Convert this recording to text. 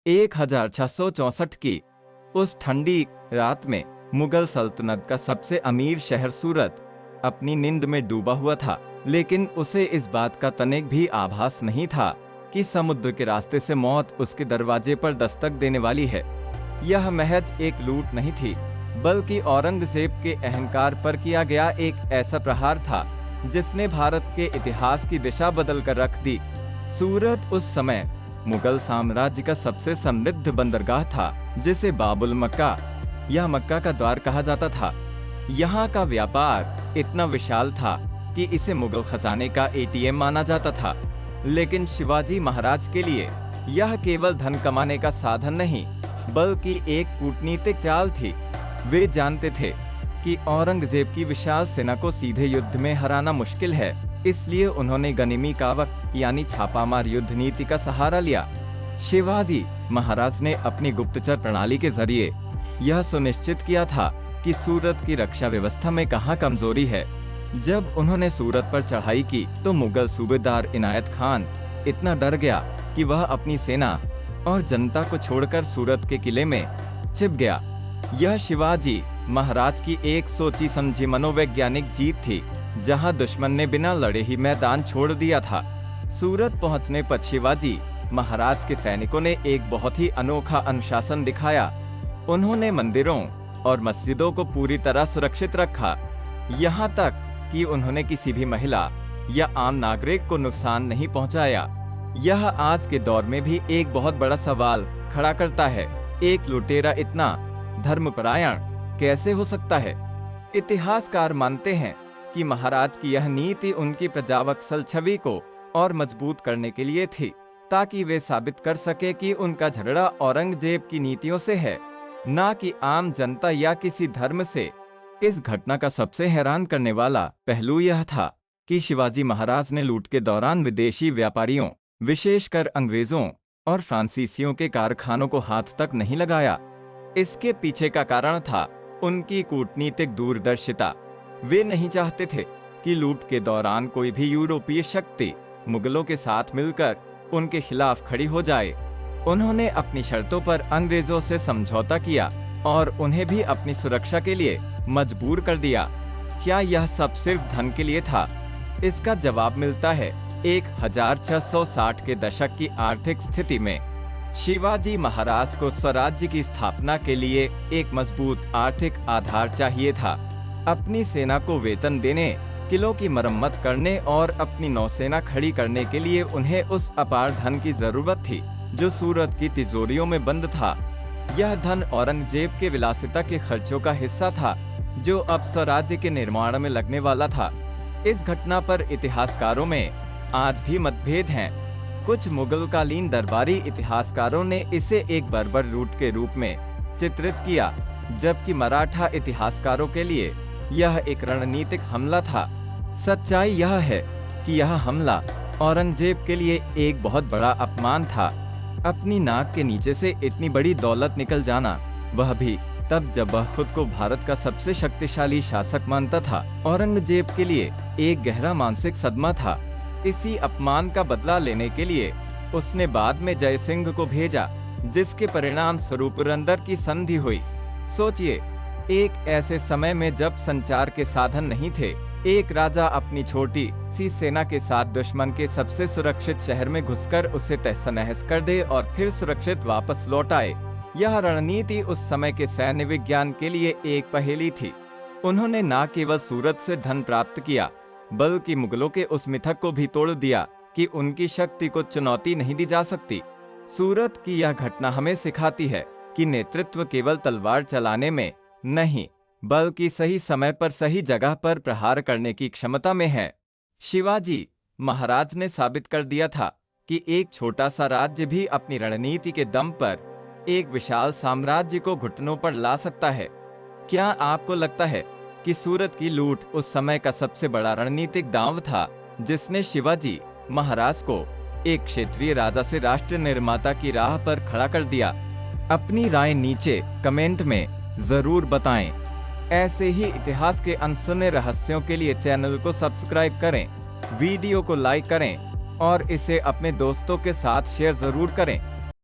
1664 की उस ठंडी रात में मुगल सल्तनत का सबसे अमीर शहर सूरत अपनी नींद में डूबा हुआ था, लेकिन उसे इस बात का तनिक भी आभास नहीं था कि समुद्र के रास्ते से मौत उसके दरवाजे पर दस्तक देने वाली है। यह महज एक लूट नहीं थी, बल्कि औरंगजेब के अहंकार पर किया गया एक ऐसा प्रहार था जिसने भारत के इतिहास की दिशा बदल कर रख दी। सूरत उस समय मुगल साम्राज्य का सबसे समृद्ध बंदरगाह था, जिसे बाबुल मक्का या मक्का का द्वार कहा जाता था। यहाँ का व्यापार इतना विशाल था कि इसे मुगल खजाने का एटीएम माना जाता था। लेकिन शिवाजी महाराज के लिए यह केवल धन कमाने का साधन नहीं, बल्कि एक कूटनीतिक चाल थी। वे जानते थे कि औरंगजेब की विशाल सेना को सीधे युद्ध में हराना मुश्किल है, इसलिए उन्होंने गनीमी कावक यानी छापामार युद्ध नीति का सहारा लिया। शिवाजी महाराज ने अपनी गुप्तचर प्रणाली के जरिए यह सुनिश्चित किया था कि सूरत की रक्षा व्यवस्था में कहाँ कमजोरी है। जब उन्होंने सूरत पर चढ़ाई की तो मुगल सूबेदार इनायत खान इतना डर गया कि वह अपनी सेना और जनता को छोड़कर सूरत के किले में छिप गया। यह शिवाजी महाराज की एक सोची समझी मनोवैज्ञानिक जीत थी, जहां दुश्मन ने बिना लड़े ही मैदान छोड़ दिया था। सूरत पहुंचने पर शिवाजी महाराज के सैनिकों ने एक बहुत ही अनोखा अनुशासन दिखाया। उन्होंने मंदिरों और मस्जिदों को पूरी तरह सुरक्षित रखा, यहाँ तक कि उन्होंने किसी भी महिला या आम नागरिक को नुकसान नहीं पहुंचाया। यह आज के दौर में भी एक बहुत बड़ा सवाल खड़ा करता है, एक लुटेरा इतना धर्मपरायण कैसे हो सकता है? इतिहासकार मानते हैं कि महाराज की यह नीति उनकी प्रजावत्सल छवि को और मजबूत करने के लिए थी, ताकि वे साबित कर सके कि उनका झगड़ा औरंगजेब की नीतियों से है, ना कि आम जनता या किसी धर्म से। इस घटना का सबसे हैरान करने वाला पहलू यह था कि शिवाजी महाराज ने लूट के दौरान विदेशी व्यापारियों, विशेषकर अंग्रेजों और फ्रांसीसियों के कारखानों को हाथ तक नहीं लगाया। इसके पीछे का कारण था उनकी कूटनीतिक दूरदर्शिता। वे नहीं चाहते थे कि लूट के दौरान कोई भी यूरोपीय शक्ति मुगलों के साथ मिलकर उनके खिलाफ खड़ी हो जाए। उन्होंने अपनी शर्तों पर अंग्रेजों से समझौता किया और उन्हें भी अपनी सुरक्षा के लिए मजबूर कर दिया। क्या यह सब सिर्फ धन के लिए था? इसका जवाब मिलता है 1660 के दशक की आर्थिक स्थिति में। शिवाजी महाराज को स्वराज्य की स्थापना के लिए एक मजबूत आर्थिक आधार चाहिए था। अपनी सेना को वेतन देने, किलों की मरम्मत करने और अपनी नौसेना खड़ी करने के लिए उन्हें उस अपार धन की जरूरत थी जो सूरत की तिजोरियों में बंद था। यह धन औरंगजेब के विलासिता के खर्चों का हिस्सा था, जो अब स्वराज्य के निर्माण में लगने वाला था। इस घटना पर इतिहासकारों में आज भी मतभेद हैं। कुछ मुगलकालीन दरबारी इतिहासकारों ने इसे एक बर्बर लूट के रूप में चित्रित किया, जबकि मराठा इतिहासकारों के लिए यह एक रणनीतिक हमला था। सच्चाई यह है कि यह हमला औरंगजेब के लिए एक बहुत बड़ा अपमान था। अपनी नाक के नीचे से इतनी बड़ी दौलत निकल जाना, वह भी तब जब वह खुद को भारत का सबसे शक्तिशाली शासक मानता था, औरंगजेब के लिए एक गहरा मानसिक सदमा था। इसी अपमान का बदला लेने के लिए उसने बाद में जय सिंह को भेजा, जिसके परिणाम स्वरूप पुरंदर की संधि हुई। सोचिए, एक ऐसे समय में जब संचार के साधन नहीं थे, एक राजा अपनी छोटी सी सेना के साथ दुश्मन के सबसे सुरक्षित शहर में घुसकर उसे तहस-नहस कर दे और फिर सुरक्षित वापस लौट आए। यह रणनीति उस समय के सैन्य विज्ञान के लिए एक पहेली थी। उन्होंने न केवल सूरत से धन प्राप्त किया, बल्कि मुगलों के उस मिथक को भी तोड़ दिया कि उनकी शक्ति को चुनौती नहीं दी जा सकती। सूरत की यह घटना हमें सिखाती है कि नेतृत्व केवल तलवार चलाने में नहीं, बल्कि सही समय पर सही जगह पर प्रहार करने की क्षमता में है। शिवाजी महाराज ने साबित कर दिया था कि एक छोटा सा राज्य भी अपनी रणनीति के दम पर एक विशाल साम्राज्य को घुटनों पर ला सकता है। क्या आपको लगता है कि सूरत की लूट उस समय का सबसे बड़ा रणनीतिक दांव था, जिसने शिवाजी महाराज को एक क्षेत्रीय राजा से राष्ट्र निर्माता की राह पर खड़ा कर दिया? अपनी राय नीचे कमेंट में जरूर बताएं। ऐसे ही इतिहास के अनसुने रहस्यों के लिए चैनल को सब्सक्राइब करें, वीडियो को लाइक करें और इसे अपने दोस्तों के साथ शेयर जरूर करें।